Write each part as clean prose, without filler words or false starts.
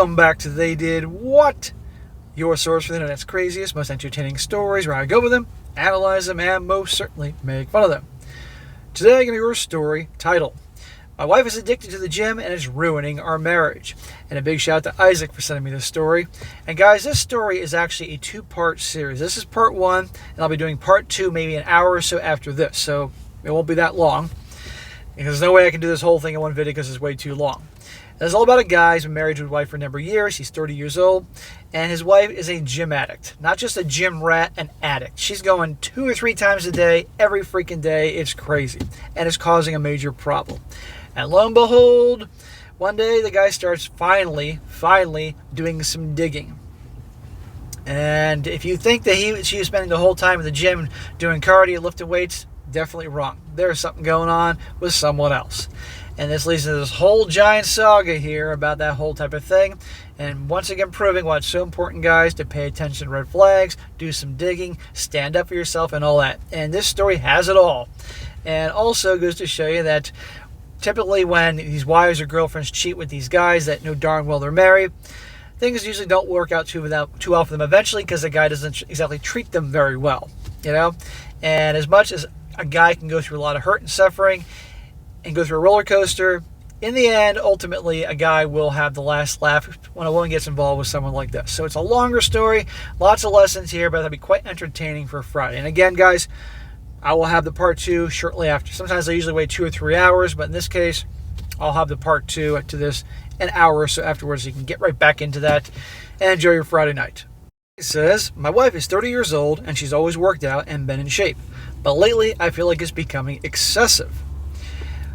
Welcome back to They Did What? Your source for the internet's craziest, most entertaining stories, where I go with them, analyze them, and most certainly make fun of them. Today I'm going to your story titled, My Wife is Addicted to the Gym and It's Ruining Our Marriage. And a big shout out to Isaac for sending me this story. And guys, this story is actually a two-part series. This is part one, and I'll be doing part two maybe an hour or so after this. So it won't be that long, because there's no way I can do this whole thing in one video because it's way too long. It's all about a guy who's been married to his wife for a number of years. He's 30 years old, and his wife is a gym addict. Not just a gym rat, an addict. She's going 2 or 3 times a day, every freaking day. It's crazy, and it's causing a major problem. And lo and behold, one day the guy starts finally doing some digging. And if you think that she was spending the whole time in the gym doing cardio, lifting weights, definitely wrong. There's something going on with someone else. And this leads to this whole giant saga here about that whole type of thing. And once again, proving why it's so important, guys, to pay attention to red flags, do some digging, stand up for yourself, and all that. And this story has it all. And also goes to show you that typically when these wives or girlfriends cheat with these guys that know darn well they're married, things usually don't work out too well for them eventually, because the guy doesn't exactly treat them very well, you know? And as much as a guy can go through a lot of hurt and suffering and go through a roller coaster, in the end, ultimately, a guy will have the last laugh when a woman gets involved with someone like this. So it's a longer story, lots of lessons here, but that'll be quite entertaining for Friday. And again, guys, I will have the part 2 shortly after. Sometimes I usually wait 2 or 3 hours, but in this case, I'll have the part 2 to this an hour or so afterwards, so you can get right back into that and enjoy your Friday night. It says, my wife is 30 years old, and she's always worked out and been in shape. But lately, I feel like it's becoming excessive.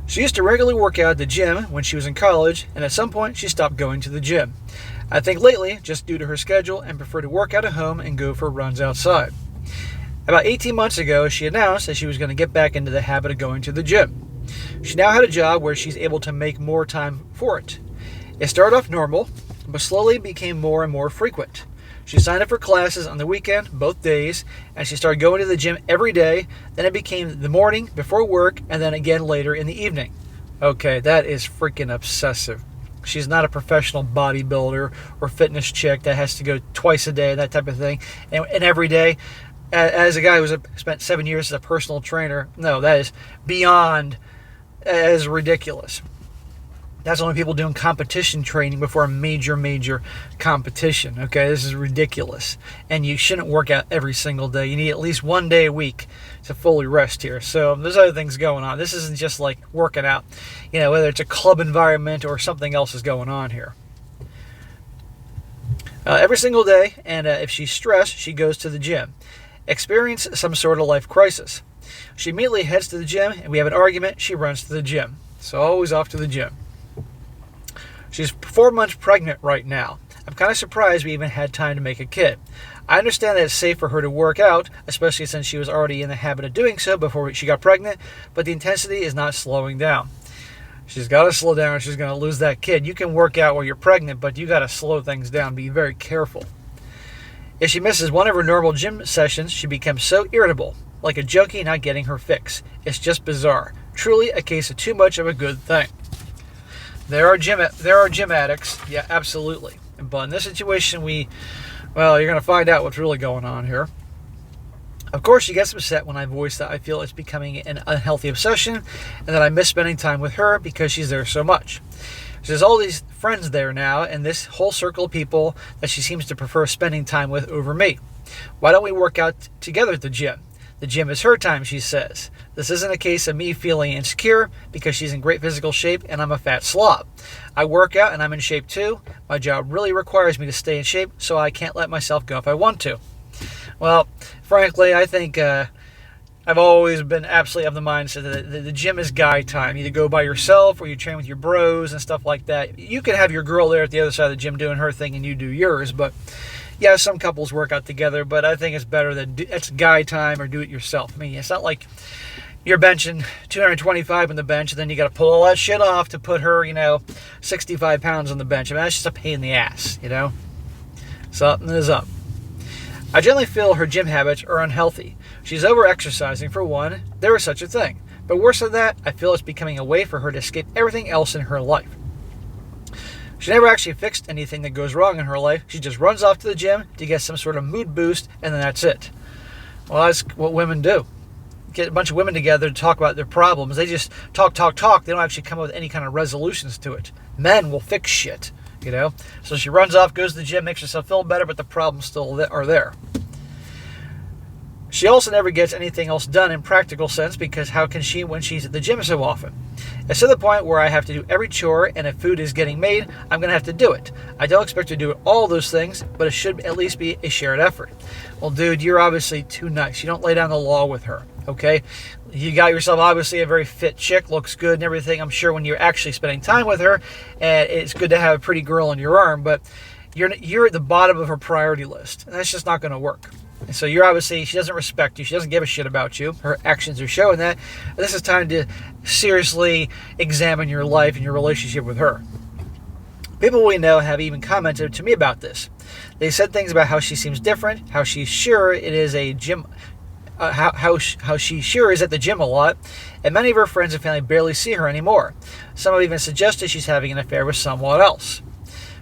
She used to regularly work out at the gym when she was in college, and at some point she stopped going to the gym. I think lately, just due to her schedule, and prefer to work out at home and go for runs outside. About 18 months ago, she announced that she was going to get back into the habit of going to the gym. She now had a job where she's able to make more time for it. It started off normal, but slowly became more and more frequent. She signed up for classes on the weekend, both days, and she started going to the gym every day. Then it became the morning, before work, and then again later in the evening. Okay, that is freaking obsessive. She's not a professional bodybuilder or fitness chick that has to go twice a day, that type of thing, and every day. As a guy who's spent 7 years as a personal trainer, no, that is beyond as ridiculous. That's only people doing competition training before a major competition. Okay, this is ridiculous. And you shouldn't work out every single day. You need at least 1 day a week to fully rest here. So there's other things going on. This isn't just like working out, you know, whether it's a club environment or something else is going on here. Every single day, and if she's stressed, she goes to the gym. Experience some sort of life crisis. She immediately heads to the gym, and we have an argument. She runs to the gym. So always off to the gym. She's 4 months pregnant right now. I'm kind of surprised we even had time to make a kid. I understand that it's safe for her to work out, especially since she was already in the habit of doing so before she got pregnant, but the intensity is not slowing down. She's got to slow down or she's going to lose that kid. You can work out while you're pregnant, but you got to slow things down. Be very careful. If she misses one of her normal gym sessions, she becomes so irritable, like a junkie not getting her fix. It's just bizarre. Truly a case of too much of a good thing. There are gym addicts, yeah, absolutely. But in this situation, you're going to find out what's really going on here. Of course, she gets upset when I voice that I feel it's becoming an unhealthy obsession, and that I miss spending time with her because she's there so much. She has all these friends there now, and this whole circle of people that she seems to prefer spending time with over me. Why don't we work out together at the gym? The gym is her time, she says. This isn't a case of me feeling insecure because she's in great physical shape and I'm a fat slob. I work out and I'm in shape too. My job really requires me to stay in shape, so I can't let myself go if I want to. Well, frankly, I think I've always been absolutely of the mindset that the gym is guy time. Either go by yourself or you train with your bros and stuff like that. You can have your girl there at the other side of the gym doing her thing and you do yours, but yeah, some couples work out together, but I think it's better that it's guy time or do it yourself. I mean, it's not like you're benching 225 on the bench, and then you got to pull all that shit off to put her, 65 pounds on the bench. I mean, that's just a pain in the ass, Something is up. I generally feel her gym habits are unhealthy. She's over-exercising, for one. There is such a thing. But worse than that, I feel it's becoming a way for her to escape everything else in her life. She never actually fixed anything that goes wrong in her life. She just runs off to the gym to get some sort of mood boost, and then that's it. Well, that's what women do. Get a bunch of women together to talk about their problems. They just talk. They don't actually come up with any kind of resolutions to it. Men will fix shit, So she runs off, goes to the gym, makes herself feel better, but the problems still are there. She also never gets anything else done in practical sense, because how can she when she's at the gym so often? It's to the point where I have to do every chore, and if food is getting made, I'm going to have to do it. I don't expect to do all those things, but it should at least be a shared effort. Well, dude, you're obviously too nice. You don't lay down the law with her, okay? You got yourself obviously a very fit chick, looks good and everything. I'm sure when you're actually spending time with her, and it's good to have a pretty girl on your arm, but you're at the bottom of her priority list. And that's just not going to work. And so she doesn't respect you. She doesn't give a shit about you. Her actions are showing that. This is time to seriously examine your life and your relationship with her. People we know have even commented to me about this. They said things about how she seems different, how she's sure it is a gym, how she sure is at the gym a lot, and many of her friends and family barely see her anymore. Some have even suggested she's having an affair with someone else.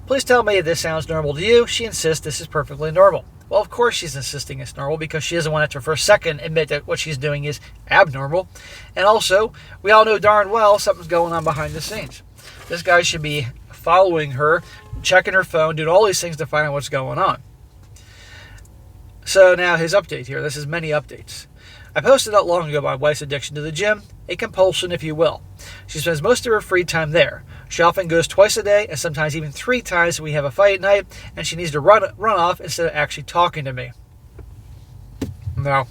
Please tell me if this sounds normal to you. She insists this is perfectly normal. Well, of course she's insisting it's normal, because she doesn't want to for a second admit that what she's doing is abnormal. And also, we all know darn well something's going on behind the scenes. This guy should be following her, checking her phone, doing all these things to find out what's going on. So now his update here. This is many updates. I posted not long ago my wife's addiction to the gym, a compulsion if you will. She spends most of her free time there. She often goes twice a day, and sometimes even 3 times when we have a fight at night, and she needs to run off instead of actually talking to me. No,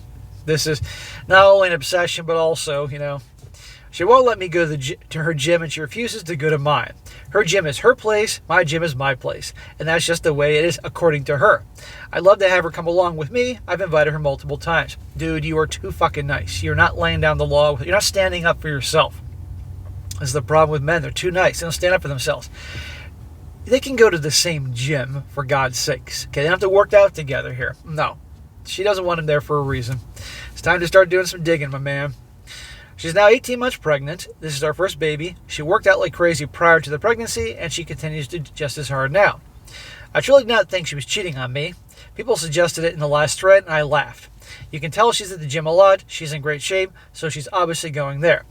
this is not only an obsession, but also, she won't let me go to her gym, and she refuses to go to mine. Her gym is her place, my gym is my place, and that's just the way it is according to her. I'd love to have her come along with me. I've invited her multiple times. Dude, you are too fucking nice. You're not laying down the law. You're not standing up for yourself. This is the problem with men. They're too nice. They don't stand up for themselves. They can go to the same gym, for God's sakes. Okay, they don't have to work out together here. No. She doesn't want him there for a reason. It's time to start doing some digging, my man. She's now 18 months pregnant. This is our first baby. She worked out like crazy prior to the pregnancy, and she continues to just as hard now. I truly did not think she was cheating on me. People suggested it in the last thread, and I laughed. You can tell she's at the gym a lot. She's in great shape, so she's obviously going there.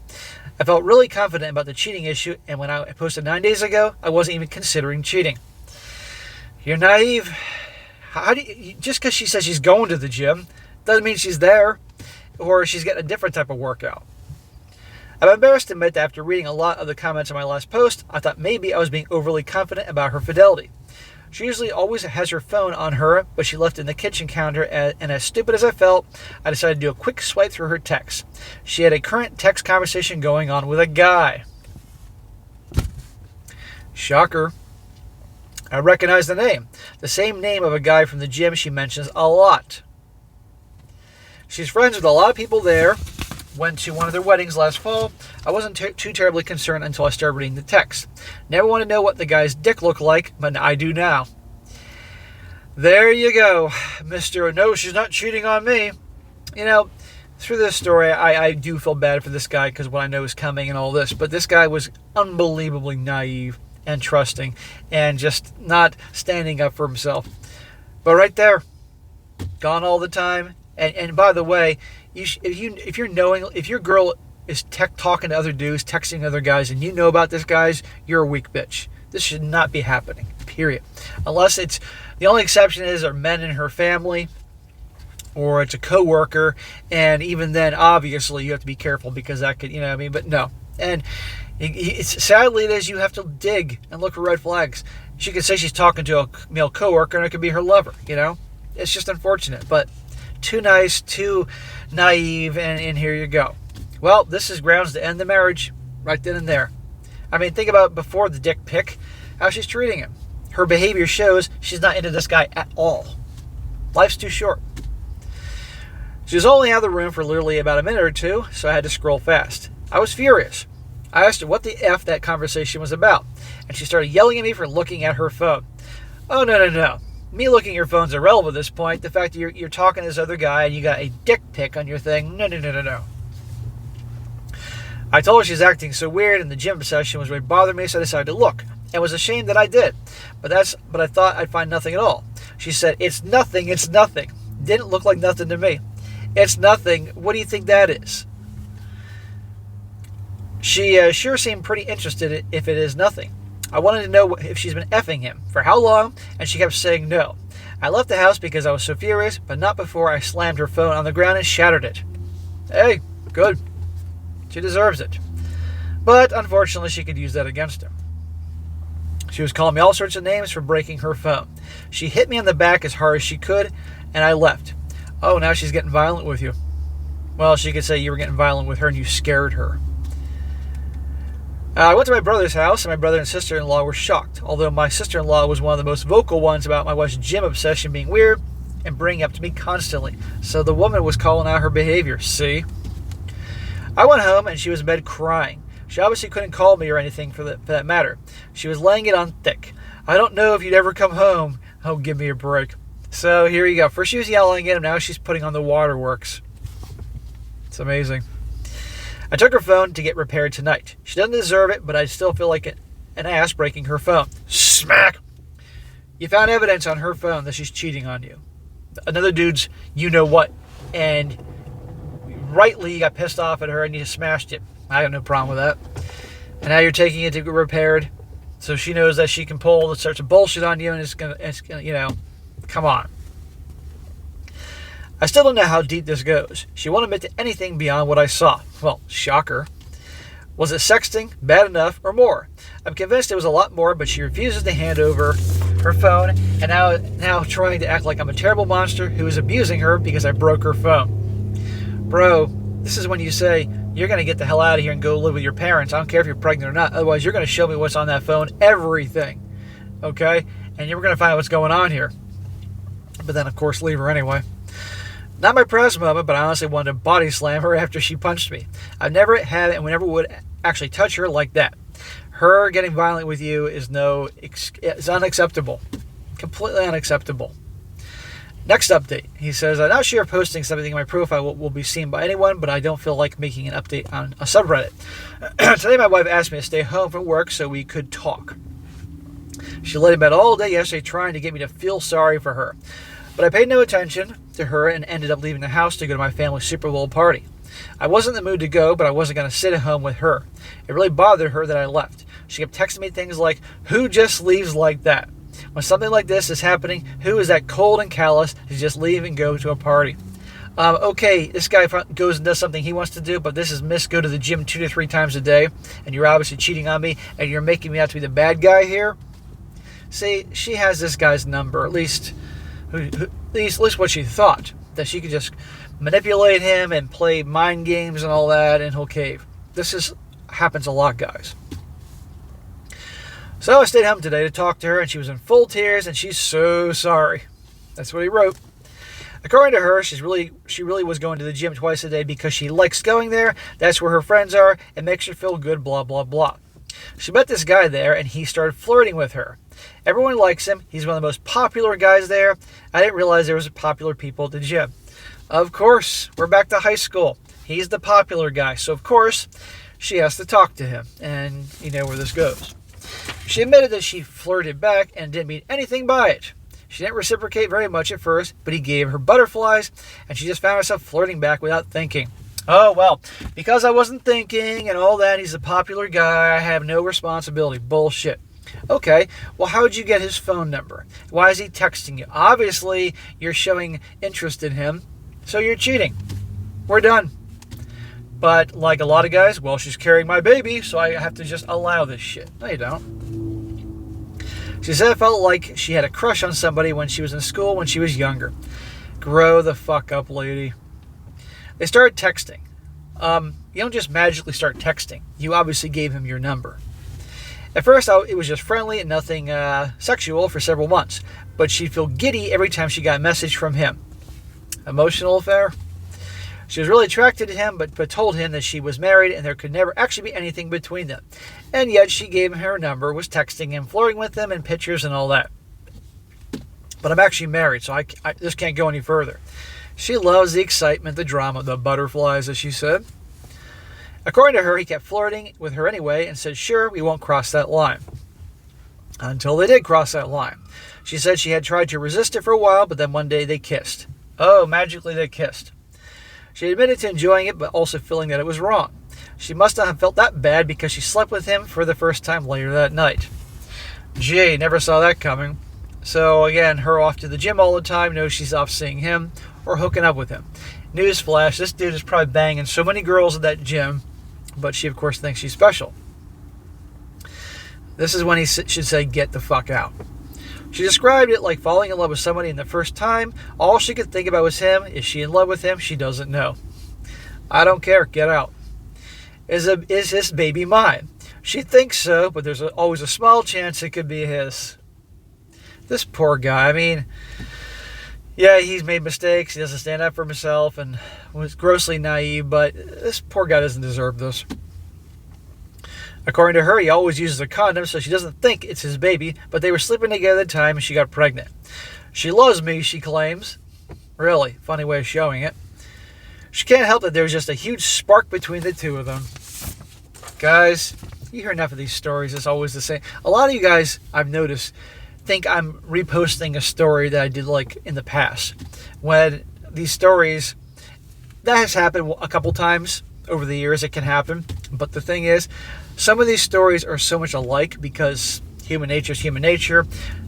I felt really confident about the cheating issue, and when I posted 9 days ago, I wasn't even considering cheating. You're naive. Just because she says she's going to the gym doesn't mean she's there, or she's getting a different type of workout. I'm embarrassed to admit that after reading a lot of the comments on my last post, I thought maybe I was being overly confident about her fidelity. She usually always has her phone on her, but she left it in the kitchen counter, and as stupid as I felt, I decided to do a quick swipe through her texts. She had a current text conversation going on with a guy. Shocker. I recognize the name. The same name of a guy from the gym she mentions a lot. She's friends with a lot of people there. Went to one of their weddings last fall. I wasn't too terribly concerned until I started reading the text. Never want to know what the guy's dick looked like, but I do now. There you go, Mr. No, she's not cheating on me. Through this story, I do feel bad for this guy because what I know is coming and all this, but this guy was unbelievably naive and trusting and just not standing up for himself. But right there, gone all the time. And by the way, if your girl is talking to other dudes, texting other guys, and you know about this, guys, you're a weak bitch. This should not be happening, period. Unless it's, the only exception are men in her family, or it's a coworker, and even then, obviously, you have to be careful because that could, but no. And sadly, it is, you have to dig and look for red flags. She could say she's talking to a male coworker, and it could be her lover, It's just unfortunate, but too nice, too naive, and here you go. Well, this is grounds to end the marriage right then and there. I mean, think about before the dick pic, how she's treating him. Her behavior shows she's not into this guy at all. Life's too short. She was only out of the room for literally about a minute or two, so I had to scroll fast. I was furious. I asked her what the F that conversation was about, and she started yelling at me for looking at her phone. Oh, no. Me looking at your phone's irrelevant at this point. The fact that you're talking to this other guy and you got a dick pic on your thing, no. I told her she's acting so weird and the gym session was really bothering me, so I decided to look. and was ashamed that I did. But I thought I'd find nothing at all. She said, "It's nothing, it's nothing." Didn't look like nothing to me. It's nothing. What do you think that is? She sure seemed pretty interested if it is nothing. I wanted to know if she's been effing him, for how long, and she kept saying no. I left the house because I was so furious, but not before I slammed her phone on the ground and shattered it. Hey, good. She deserves it. But unfortunately, she could use that against her. She was calling me all sorts of names for breaking her phone. She hit me on the back as hard as she could, and I left. Oh, now she's getting violent with you. Well, she could say you were getting violent with her and you scared her. I went to my brother's house, and my brother and sister-in-law were shocked, although my sister-in-law was one of the most vocal ones about my wife's gym obsession being weird and bringing up to me constantly. So the woman was calling out her behavior. See? I went home, and she was in bed crying. She obviously couldn't call me or anything for that matter. She was laying it on thick. I don't know if you'd ever come home. Oh, give me a break. So here you go. First she was yelling at him, now she's putting on the waterworks. It's amazing. I took her phone to get repaired tonight. She doesn't deserve it, but I still feel like an ass breaking her phone. Smack! You found evidence on her phone that she's cheating on you. Another dude's you-know-what. And rightly you got pissed off at her and you smashed it. I have no problem with that. And now you're taking it to get repaired. So she knows that she can pull all sorts of bullshit on you and it's gonna, come on. I still don't know how deep this goes. She won't admit to anything beyond what I saw. Well, shocker. Was it sexting, bad enough, or more? I'm convinced it was a lot more, but she refuses to hand over her phone, and now trying to act like I'm a terrible monster who is abusing her because I broke her phone. Bro, this is when you say, you're going to get the hell out of here and go live with your parents. I don't care if you're pregnant or not. Otherwise, you're going to show me what's on that phone, everything. Okay? And you're going to find out what's going on here. But then, of course, leave her anyway. Not my proudest moment, but I honestly wanted to body slam her after she punched me. I've never had and never would actually touch her like that. Her getting violent with you is unacceptable. Completely unacceptable. Next update. He says, I'm not sure if posting something in my profile will be seen by anyone, but I don't feel like making an update on a subreddit. Today my wife asked me to stay home from work so we could talk. She laid in bed all day yesterday trying to get me to feel sorry for her. But I paid no attention to her and ended up leaving the house to go to my family's Super Bowl party. I wasn't in the mood to go, but I wasn't going to sit at home with her. It really bothered her that I left. She kept texting me things like, who just leaves like that? When something like this is happening, who is that cold and callous to just leave and go to a party? Okay, this guy goes and does something he wants to do, but this is Miss Go to the gym 2 to 3 times a day, and you're obviously cheating on me, and you're making me out to be the bad guy here? See, she has this guy's number, at least what she thought, that she could just manipulate him and play mind games and all that, and he'll cave. This happens a lot, guys. So I stayed home today to talk to her, and she was in full tears, and she's so sorry. That's what he wrote. According to her, she really was going to the gym twice a day because she likes going there. That's where her friends are. It makes her feel good, blah, blah, blah. She met this guy there, and he started flirting with her. Everyone likes him. He's one of the most popular guys there. I didn't realize there was popular people at the gym. Of course, we're back to high school. He's the popular guy. So, of course, she has to talk to him. And you know where this goes. She admitted that she flirted back and didn't mean anything by it. She didn't reciprocate very much at first, but he gave her butterflies, and she just found herself flirting back without thinking. Oh, well, because I wasn't thinking and all that, he's a popular guy, I have no responsibility. Bullshit. Okay, well, how did you get his phone number? Why is he texting you? Obviously, you're showing interest in him, so you're cheating. We're done. But like a lot of guys, well, she's carrying my baby, so I have to just allow this shit. No, you don't. She said it felt like she had a crush on somebody when she was in school when she was younger. Grow the fuck up, lady. They started texting. You don't just magically start texting. You obviously gave him your number. At first, it was just friendly and nothing sexual for several months. But she'd feel giddy every time she got a message from him. Emotional affair? She was really attracted to him, but told him that she was married and there could never actually be anything between them. And yet she gave him her number, was texting him, flirting with him, and pictures and all that. But I'm actually married, so I this can't go any further. She loves the excitement, the drama, the butterflies, as she said. According to her, he kept flirting with her anyway and said, sure, we won't cross that line. until they did cross that line. She said she had tried to resist it for a while, but then one day they kissed. Oh, magically they kissed. She admitted to enjoying it, but also feeling that it was wrong. She must not have felt that bad because she slept with him for the first time later that night. Gee, never saw that coming. So again, her off to the gym all the time, knows she's off seeing him or hooking up with him. Newsflash, this dude is probably banging so many girls at that gym, but she of course thinks she's special. This is when he should say, get the fuck out. She described it like falling in love with somebody in the first time. All she could think about was him. Is she in love with him? She doesn't know. I don't care. Get out. Is his baby mine? She thinks so, but there's always a small chance it could be his. This poor guy. I mean, yeah, he's made mistakes. He doesn't stand up for himself and was grossly naive, but this poor guy doesn't deserve this. According to her, he always uses a condom, so she doesn't think it's his baby, but they were sleeping together at the time and she got pregnant. She loves me, she claims. Really, funny way of showing it. She can't help that there was just a huge spark between the two of them. Guys, you hear enough of these stories, it's always the same. A lot of you guys, I've noticed, think I'm reposting a story that I did like in the past. When these stories, that has happened a couple times over the years, it can happen. But the thing is, some of these stories are so much alike because human nature is human nature.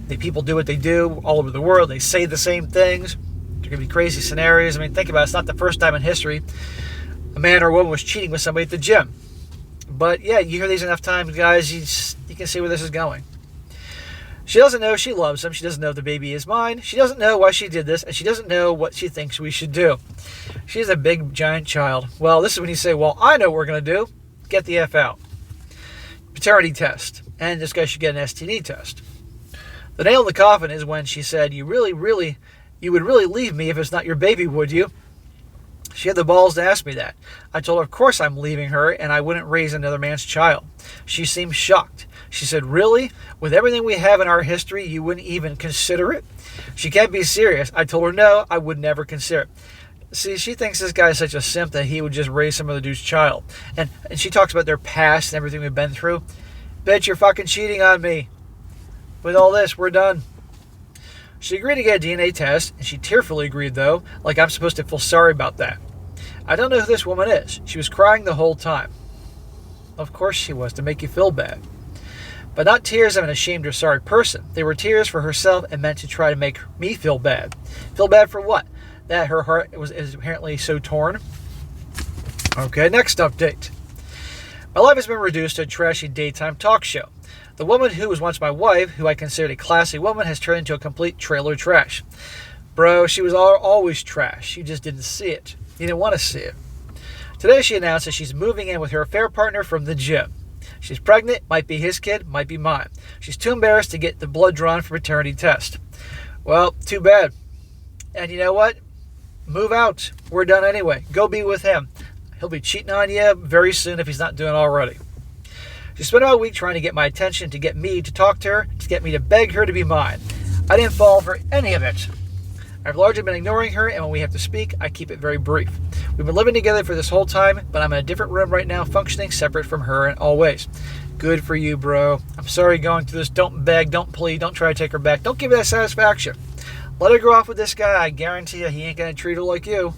The people do what they do all over the world. They say the same things. There can be crazy scenarios. I mean, think about it. It's not the first time in history a man or a woman was cheating with somebody at the gym. But yeah, you hear these enough times, guys, you can see where this is going. She doesn't know she loves him. She doesn't know the baby is mine. She doesn't know why she did this, and she doesn't know what she thinks we should do. She's a big, giant child. Well, this is when you say, well, I know what we're going to do. Get the F out. Paternity test. And this guy should get an STD test. The nail in the coffin is when she said, you would really leave me if it's not your baby, would you? She had the balls to ask me that. I told her, of course I'm leaving her, and I wouldn't raise another man's child. She seemed shocked. She said, really? With everything we have in our history, you wouldn't even consider it? She can't be serious. I told her, no, I would never consider it. See, she thinks this guy is such a simp that he would just raise some other dude's child. And she talks about their past and everything we've been through. Bet you're fucking cheating on me. With all this, we're done. She agreed to get a DNA test, and she tearfully agreed, though, like I'm supposed to feel sorry about that. I don't know who this woman is. She was crying the whole time. Of course she was, to make you feel bad. But not tears of an ashamed or sorry person. They were tears for herself and meant to try to make me feel bad. Feel bad for what? That her heart is apparently so torn. Okay, next update. My life has been reduced to a trashy daytime talk show. The woman who was once my wife, who I considered a classy woman, has turned into a complete trailer trash. Bro, she was always trash. You just didn't see it. You didn't want to see it. Today she announced that she's moving in with her affair partner from the gym. She's pregnant, might be his kid, might be mine. She's too embarrassed to get the blood drawn for paternity test. Well, too bad. And you know what? Move out. We're done anyway. Go be with him. He'll be cheating on you very soon if he's not doing it already. She spent about a week trying to get my attention, to get me to talk to her, to get me to beg her to be mine. I didn't fall for any of it. I've largely been ignoring her, and when we have to speak, I keep it very brief. We've been living together for this whole time, but I'm in a different room right now, functioning separate from her in all ways. Good for you, bro. I'm sorry going through this. Don't beg, don't plead, don't try to take her back. Don't give her that satisfaction. Let her go off with this guy. I guarantee you he ain't going to treat her like you.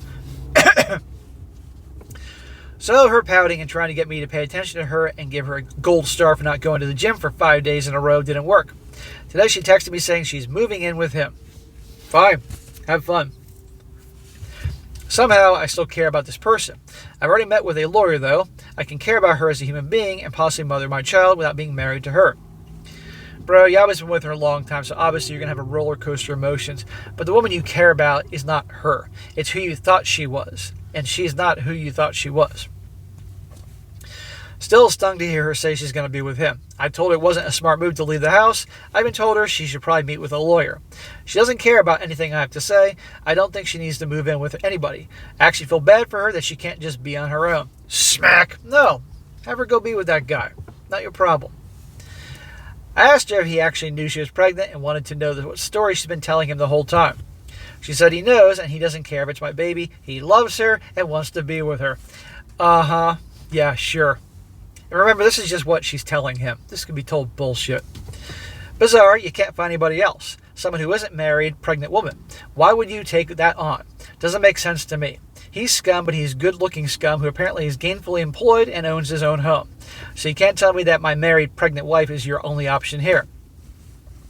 So her pouting and trying to get me to pay attention to her and give her a gold star for not going to the gym for 5 days in a row didn't work. Today she texted me saying she's moving in with him. Fine. Have fun. Somehow I still care about this person. I've already met with a lawyer, though. I can care about her as a human being and possibly mother my child without being married to her. Bro, you obviously been with her a long time, so obviously you're going to have a roller coaster of emotions. But the woman you care about is not her. It's who you thought she was. And she's not who you thought she was. Still stung to hear her say she's going to be with him. I told her it wasn't a smart move to leave the house. I even told her she should probably meet with a lawyer. She doesn't care about anything I have to say. I don't think she needs to move in with anybody. I actually feel bad for her that she can't just be on her own. Smack! No. Have her go be with that guy. Not your problem. I asked her if he actually knew she was pregnant and wanted to know what story she's been telling him the whole time. She said he knows and he doesn't care if it's my baby. He loves her and wants to be with her. Uh-huh. Yeah, sure. And remember, this is just what she's telling him. This could be told bullshit. Bizarre, you can't find anybody else. Someone who isn't married, pregnant woman. Why would you take that on? Doesn't make sense to me. He's scum, but he's good-looking scum who apparently is gainfully employed and owns his own home. So you can't tell me that my married, pregnant wife is your only option here.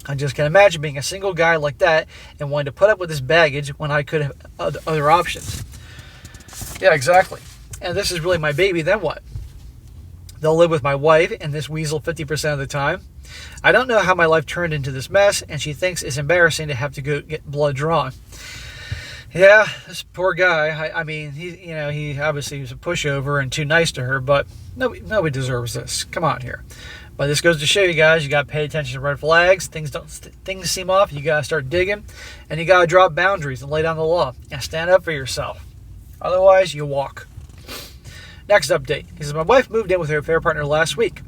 I just can't imagine being a single guy like that and wanting to put up with this baggage when I could have other options. Yeah, exactly. And this is really my baby, then what? They'll live with my wife and this weasel 50% of the time. I don't know how my life turned into this mess, and she thinks it's embarrassing to have to go get blood drawn. Yeah, this poor guy. I mean, he obviously was a pushover and too nice to her, but nobody deserves this. Come on here. But this goes to show you guys, you got to pay attention to red flags. Things seem off. You got to start digging, and you got to drop boundaries and lay down the law and stand up for yourself. Otherwise, you walk. Next update. He says, my wife moved in with her affair partner last week.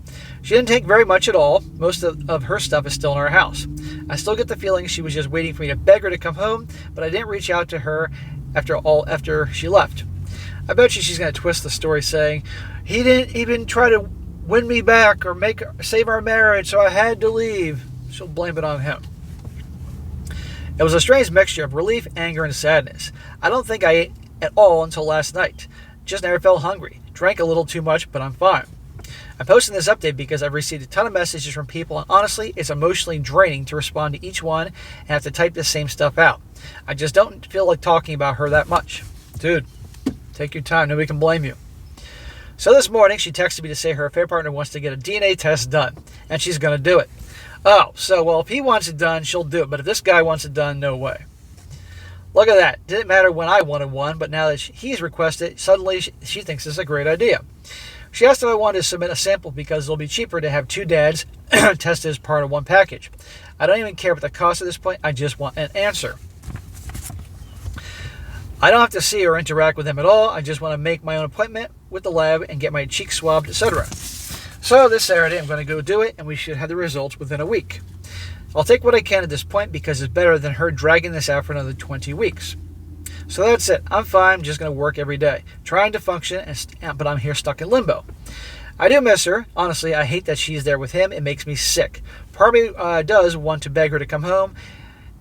She didn't take very much at all. Most of her stuff is still in our house. I still get the feeling she was just waiting for me to beg her to come home, but I didn't reach out to her after she left. I bet you she's going to twist the story saying, he didn't even try to win me back or save our marriage, so I had to leave. She'll blame it on him. It was a strange mixture of relief, anger, and sadness. I don't think I ate at all until last night. Just never felt hungry. Drank a little too much, but I'm fine. I'm posting this update because I've received a ton of messages from people, and honestly, it's emotionally draining to respond to each one and have to type the same stuff out. I just don't feel like talking about her that much. Dude, take your time. Nobody can blame you. So this morning, she texted me to say her affair partner wants to get a DNA test done, and she's going to do it. Oh, so, well, if he wants it done, she'll do it, but if this guy wants it done, no way. Look at that. Didn't matter when I wanted one, but now that he's requested, suddenly she thinks it's a great idea. She asked if I wanted to submit a sample because it'll be cheaper to have two dads tested as part of one package. I don't even care about the cost at this point. I just want an answer. I don't have to see or interact with them at all. I just want to make my own appointment with the lab and get my cheeks swabbed, etc. So this Saturday, I'm going to go do it, and we should have the results within a week. I'll take what I can at this point because it's better than her dragging this out for another 20 weeks. So that's it. I'm fine. I'm just going to work every day, trying to function, but I'm here stuck in limbo. I do miss her. Honestly, I hate that she's there with him. It makes me sick. Part of me does want to beg her to come home.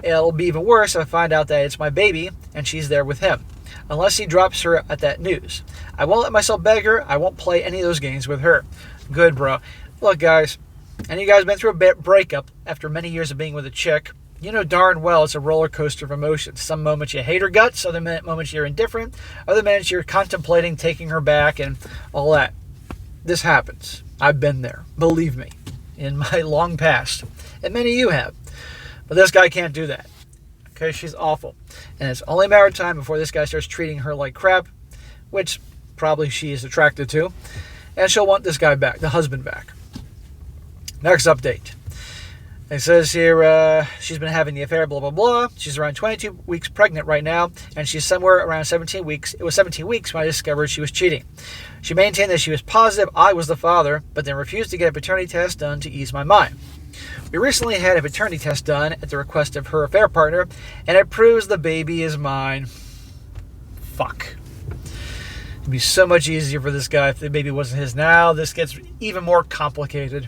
It'll be even worse if I find out that it's my baby and she's there with him. Unless he drops her at that news. I won't let myself beg her. I won't play any of those games with her. Good, bro. Look, guys, and you guys been through a breakup after many years of being with a chick. You know darn well it's a roller coaster of emotions. Some moments you hate her guts, other moments you're indifferent, other moments you're contemplating taking her back and all that. This happens. I've been there. Believe me. In my long past. And many of you have. But this guy can't do that. Okay, she's awful. And it's only a matter of time before this guy starts treating her like crap, which probably she is attracted to. And she'll want this guy back, the husband back. Next update. It says here, she's been having the affair, blah, blah, blah. She's around 22 weeks pregnant right now, and she's somewhere around 17 weeks. It was 17 weeks when I discovered she was cheating. She maintained that she was positive I was the father, but then refused to get a paternity test done to ease my mind. We recently had a paternity test done at the request of her affair partner, and it proves the baby is mine. Fuck. It'd be so much easier for this guy if the baby wasn't his. Now this gets even more complicated.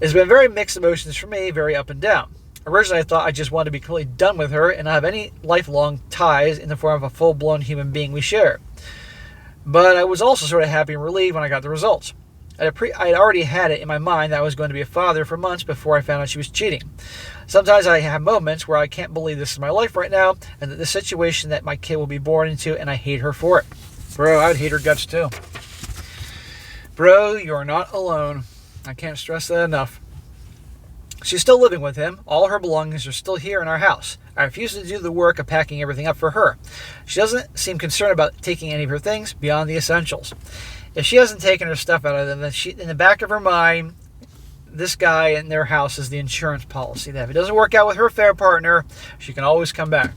It's been very mixed emotions for me, very up and down. Originally, I thought I just wanted to be completely done with her and not have any lifelong ties in the form of a full-blown human being we share. But I was also sort of happy and relieved when I got the results. I had already had it in my mind that I was going to be a father for months before I found out she was cheating. Sometimes I have moments where I can't believe this is my life right now and that the situation that my kid will be born into, and I hate her for it. Bro, I'd hate her guts too. Bro, you're not alone. I can't stress that enough. She's still living with him. All her belongings are still here in our house. I refuse to do the work of packing everything up for her. She doesn't seem concerned about taking any of her things beyond the essentials. If she hasn't taken her stuff out of them, then in the back of her mind, this guy in their house is the insurance policy. That if it doesn't work out with her affair partner, she can always come back.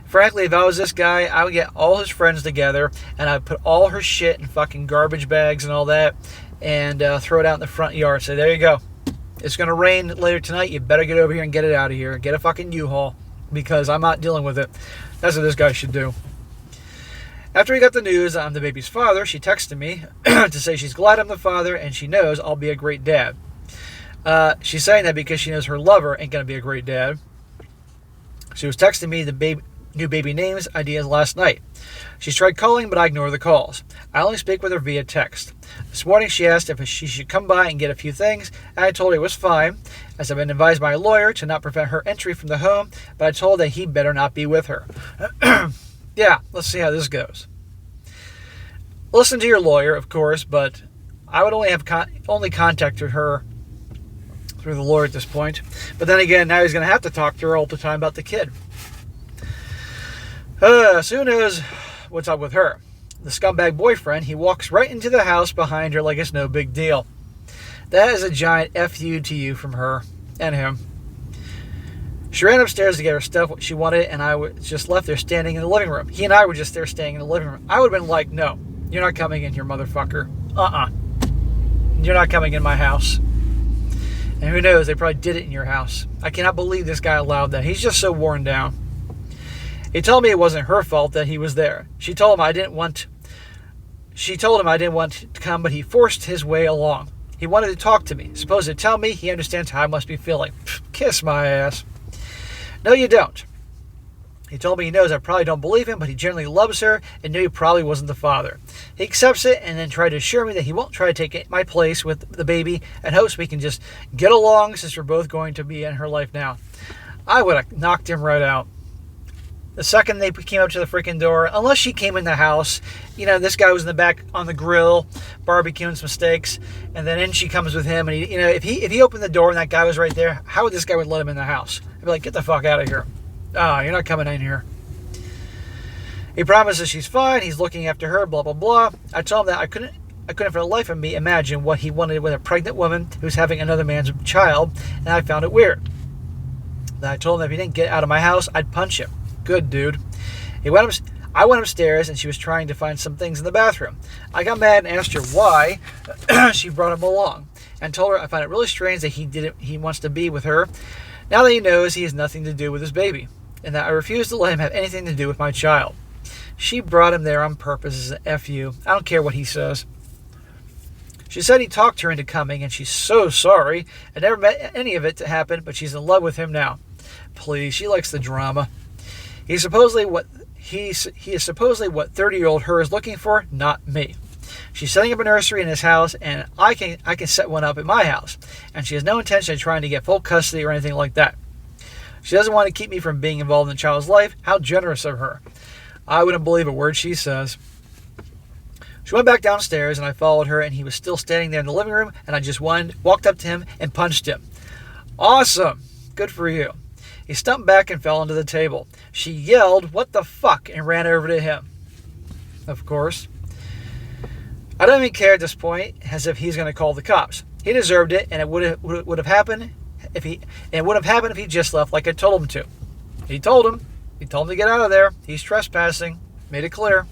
Frankly, if I was this guy, I would get all his friends together and I would put all her shit in fucking garbage bags and all that and throw it out in the front yard. Say, there you go. It's going to rain later tonight. You better get over here and get it out of here. Get a fucking U-Haul because I'm not dealing with it. That's what this guy should do. After we got the news I'm the baby's father, she texted me to say she's glad I'm the father and she knows I'll be a great dad. She's saying that because she knows her lover ain't going to be a great dad. She was texting me the new baby names ideas last night. She's tried calling, but I ignore the calls. I only speak with her via text. This morning she asked if she should come by and get a few things, and I told her it was fine, as I've been advised by a lawyer to not prevent her entry from the home, but I told that he better not be with her. Yeah, let's see how this goes. Listen to your lawyer, of course, but I would only contacted her through the lawyer at this point. But then again, now he's going to have to talk to her all the time about the kid. So who knows what's up with her? The scumbag boyfriend, he walks right into the house behind her like it's no big deal. That is a giant F-U to you from her and him. She ran upstairs to get her stuff, what she wanted, and I was just left there standing in the living room. He and I were just there staying in the living room. I would have been like, no, you're not coming in here, motherfucker. You're not coming in my house. And who knows, they probably did it in your house. I cannot believe this guy allowed that. He's just so worn down. He told me it wasn't her fault that he was there. She told him I didn't want to come, but he forced his way along. He wanted to talk to me, supposed to tell me he understands how I must be feeling. Pfft, kiss my ass. No, you don't. He told me he knows I probably don't believe him, but he generally loves her and knew he probably wasn't the father. He accepts it and then tried to assure me that he won't try to take my place with the baby and hopes we can just get along since we're both going to be in her life now. I would have knocked him right out. The second they came up to the freaking door, unless she came in the house, this guy was in the back on the grill, barbecuing some steaks, and then in she comes with him, and if he opened the door and that guy was right there, how would this guy would let him in the house? I'd be like, get the fuck out of here. You're not coming in here. He promises she's fine, he's looking after her, blah, blah, blah. I told him that I couldn't for the life of me imagine what he wanted with a pregnant woman who's having another man's child, and I found it weird. Then I told him that if he didn't get out of my house, I'd punch him. Good dude. I went upstairs and she was trying to find some things in the bathroom. I got mad and asked her why she brought him along, and told her I find it really strange that he wants to be with her now that he knows he has nothing to do with his baby, and that I refuse to let him have anything to do with my child. She brought him there on purpose as an F-U. I don't care what he says. She said he talked her into coming, and she's so sorry. I never met any of it to happen, but she's in love with him now. Please, she likes the drama. He is supposedly what 30-year-old her is looking for, not me. She's setting up a nursery in his house, and I can set one up at my house. And she has no intention of trying to get full custody or anything like that. She doesn't want to keep me from being involved in the child's life. How generous of her. I wouldn't believe a word she says. She went back downstairs, and I followed her, and he was still standing there in the living room, and I just walked up to him and punched him. Awesome. Good for you. He stumped back and fell onto the table. She yelled, "What the fuck?" and ran over to him. Of course. I don't even care at this point, as if he's going to call the cops. He deserved it, and it would have happened if he just left like I told him to. He told him to get out of there. He's trespassing. Made it clear.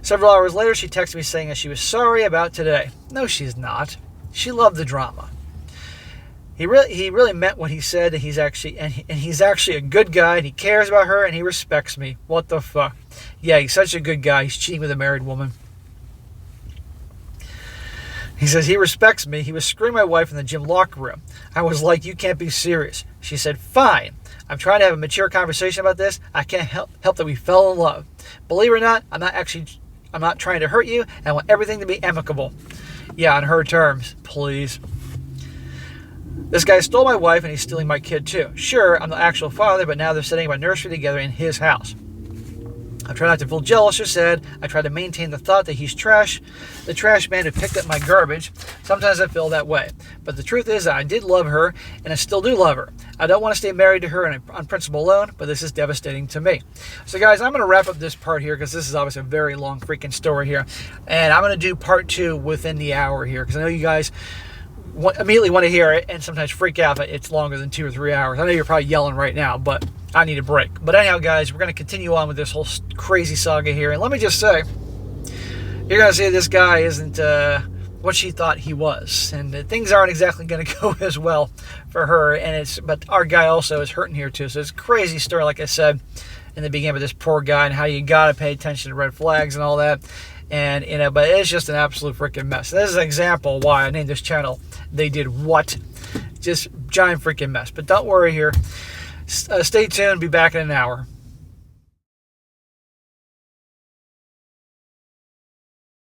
Several hours later, she texted me saying that she was sorry about today. No, she's not. She loved the drama. He really meant what he said. He's actually a good guy, and he cares about her, and he respects me. What the fuck? Yeah, he's such a good guy. He's cheating with a married woman. He says he respects me. He was screaming at my wife in the gym locker room. I was like, you can't be serious. She said, fine. I'm trying to have a mature conversation about this. I can't help that we fell in love. Believe it or not, I'm not trying to hurt you, and I want everything to be amicable. Yeah, on her terms, please. This guy stole my wife, and he's stealing my kid too. Sure, I'm the actual father, but now they're setting up a nursery together in his house. I try not to feel jealous or sad. I try to maintain the thought that he's trash, the trash man who picked up my garbage. Sometimes I feel that way. But the truth is that I did love her, and I still do love her. I don't want to stay married to her on principle alone, but this is devastating to me. So guys, I'm going to wrap up this part here because this is obviously a very long freaking story here. And I'm going to do part 2 within the hour here because I know you guys immediately want to hear it and sometimes freak out that it's longer than 2 or 3 hours. I know you're probably yelling right now, but I need a break. But anyhow, guys, we're going to continue on with this whole crazy saga here. And let me just say, you're going to see this guy isn't what she thought he was. And things aren't exactly going to go as well for her. But our guy also is hurting here too. So it's a crazy story, like I said in the beginning, with this poor guy and how you got to pay attention to red flags and all that. And, but it's just an absolute freaking mess. This is an example why I named this channel They Did What. Just giant freaking mess. But don't worry here. Stay tuned. Be back in an hour.